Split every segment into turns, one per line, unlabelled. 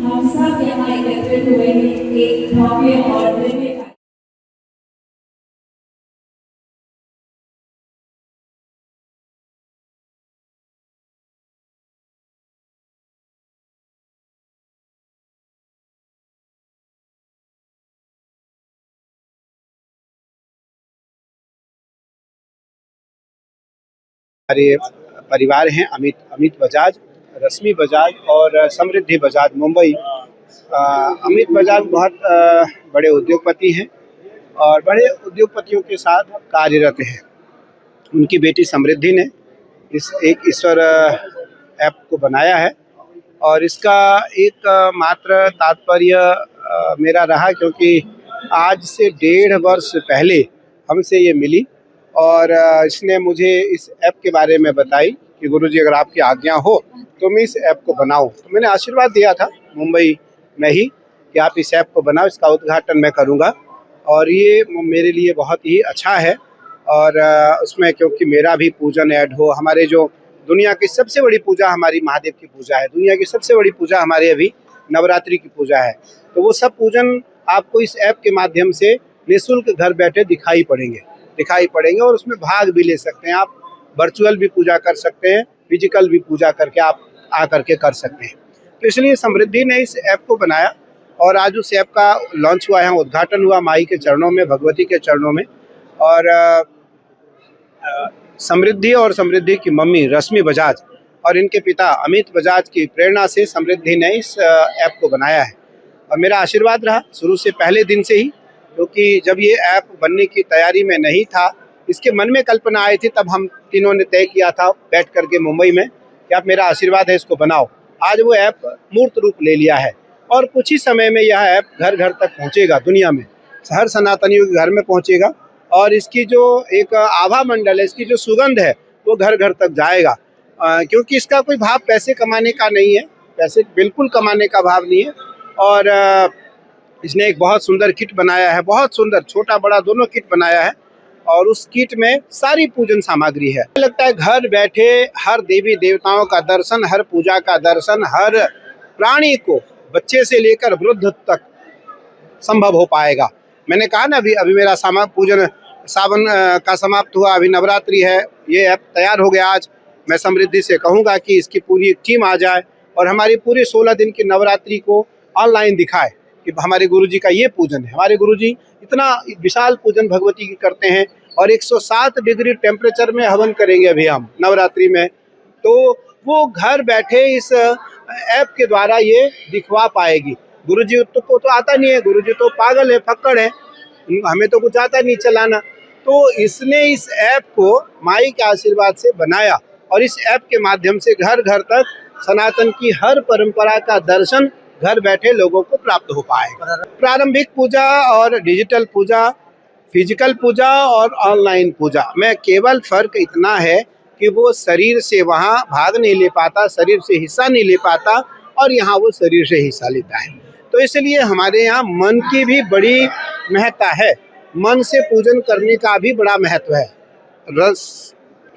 हम सब यहाँ एकत्रित हुए हैं एक भव्य और दिव्य
हमारे परिवार हैं अमित बजाज, रश्मि बजाज और समृद्धि बजाज मुंबई। अमित बजाज बहुत बड़े उद्योगपति हैं और बड़े उद्योगपतियों के साथ कार्यरत हैं। उनकी बेटी समृद्धि ने इस एक ईश्वर ऐप को बनाया है और इसका एक मात्र तात्पर्य मेरा रहा, क्योंकि आज से 1.5 वर्ष पहले हमसे ये मिली और इसने मुझे इस ऐप के बारे में बताई कि गुरुजी अगर आपकी आज्ञा हो तो मैं इस ऐप को बनाऊं। तो मैंने आशीर्वाद दिया था मुंबई में ही कि आप इस ऐप को बनाओ, इसका उद्घाटन मैं करूंगा और ये मेरे लिए बहुत ही अच्छा है। और उसमें क्योंकि मेरा भी पूजन ऐड हो, हमारे जो दुनिया की सबसे बड़ी पूजा हमारी महादेव की पूजा है, दुनिया की सबसे बड़ी पूजा हमारे अभी नवरात्रि की पूजा है, तो वो सब पूजन आपको इस ऐप के माध्यम से निःशुल्क घर बैठे दिखाई पड़ेंगे और उसमें भाग भी ले सकते हैं। आप वर्चुअल भी पूजा कर सकते हैं, फिजिकल भी पूजा करके आप आकर के कर सकते हैं। तो इसलिए समृद्धि ने इस ऐप को बनाया और आज उस ऐप का लॉन्च हुआ है, उद्घाटन हुआ माई के चरणों में, भगवती के चरणों में। और समृद्धि और समृद्धि की मम्मी रश्मि बजाज और इनके पिता अमित बजाज की प्रेरणा से समृद्धि ने इस ऐप को बनाया है और मेरा आशीर्वाद रहा शुरू से, पहले दिन से ही। क्योंकि जब ये ऐप बनने की तैयारी में नहीं था, इसके मन में कल्पना आई थी, तब हम तीनों ने तय किया था बैठ करके मुंबई में कि आप मेरा आशीर्वाद है, इसको बनाओ। आज वो ऐप मूर्त रूप ले लिया है और कुछ ही समय में यह ऐप घर घर तक पहुंचेगा, दुनिया में हर सनातनियों के घर में पहुंचेगा और इसकी जो एक आभा मंडल है, इसकी जो सुगंध है वो घर घर तक जाएगा। क्योंकि इसका कोई भाव पैसे कमाने का नहीं है, पैसे बिल्कुल कमाने का भाव नहीं है। और इसने एक बहुत सुंदर किट बनाया है, बहुत सुंदर, छोटा बड़ा दोनों किट बनाया है और उस किट में सारी पूजन सामग्री है। लगता है घर बैठे हर देवी देवताओं का दर्शन, हर पूजा का दर्शन, हर प्राणी को बच्चे से लेकर वृद्ध तक संभव हो पाएगा। मैंने कहा ना, अभी मेरा पूजन सावन का समाप्त हुआ, अभी नवरात्रि है, ये ऐप तैयार हो गया। आज मैं समृद्धि से कहूँगा कि इसकी पूरी टीम आ जाए और हमारी पूरी 16 दिन की नवरात्रि को ऑनलाइन दिखाए कि हमारे गुरुजी का ये पूजन है। हमारे गुरुजी इतना विशाल पूजन भगवती की करते हैं और 107 डिग्री टेम्परेचर में हवन करेंगे अभी हम नवरात्रि में। तो वो घर बैठे इस ऐप के द्वारा ये दिखवा पाएगी। गुरुजी को तो आता नहीं है, गुरुजी तो पागल है, फक्कड़ है, हमें तो कुछ आता नहीं चलाना। तो इसने इस ऐप को माई के आशीर्वाद से बनाया और इस ऐप के माध्यम से घर घर तक सनातन की हर परंपरा का दर्शन घर बैठे लोगों को प्राप्त हो पाएगा। प्रारंभिक पूजा और डिजिटल पूजा, फिजिकल पूजा और ऑनलाइन पूजा में केवल फर्क इतना है कि वो शरीर से वहाँ भाग नहीं ले पाता, शरीर से हिस्सा नहीं ले पाता और यहाँ वो शरीर से हिस्सा लेता है। तो इसलिए हमारे यहाँ मन की भी बड़ी महत्ता है, मन से पूजन करने का भी बड़ा महत्व है।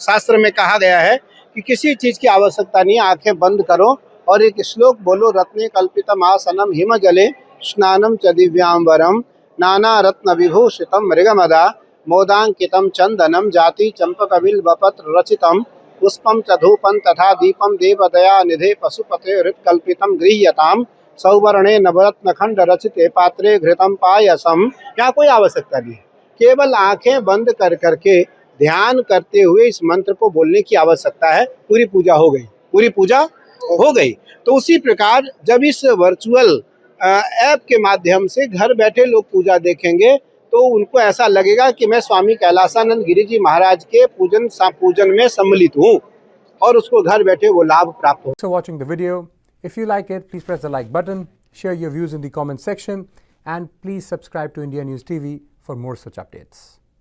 शास्त्र में कहा गया है कि किसी चीज़ की आवश्यकता नहीं, आंखें बंद करो और एक श्लोक बोलो, रत्ने कल्पितम आसनम हिम जले स्नानम च दिव्यांबरम नाना रत्न विभूषितम मृगमदा मोदांकितम चंदनम जाति चंपकविल वपत्र रचितम पुष्पम च धूपम तथा दीपम देवदया निधे पशुपते हृत कल्पितम गृह्यताम सौवर्णे नवरत्न खंड रचिते पात्रे घृतम पायसम। यहाँ कोई आवश्यकता नहीं है, केवल आंखें बंद कर करके ध्यान करते हुए इस मंत्र को बोलने की आवश्यकता है। पूरी पूजा हो गई, पूरी पूजा हो गई। तो उसी प्रकार जब इस वर्चुअल ऐप के माध्यम से घर बैठे लोग पूजा देखेंगे तो उनको ऐसा लगेगा कि मैं स्वामी कैलासानंद गिरि जी महाराज के पूजन में सम्मिलित हूँ और उसको घर बैठे वो लाभ प्राप्त हो।
So watching the video, if you like it, please press the like button, share your views in the comment section, and please subscribe to India News TV for more such updates.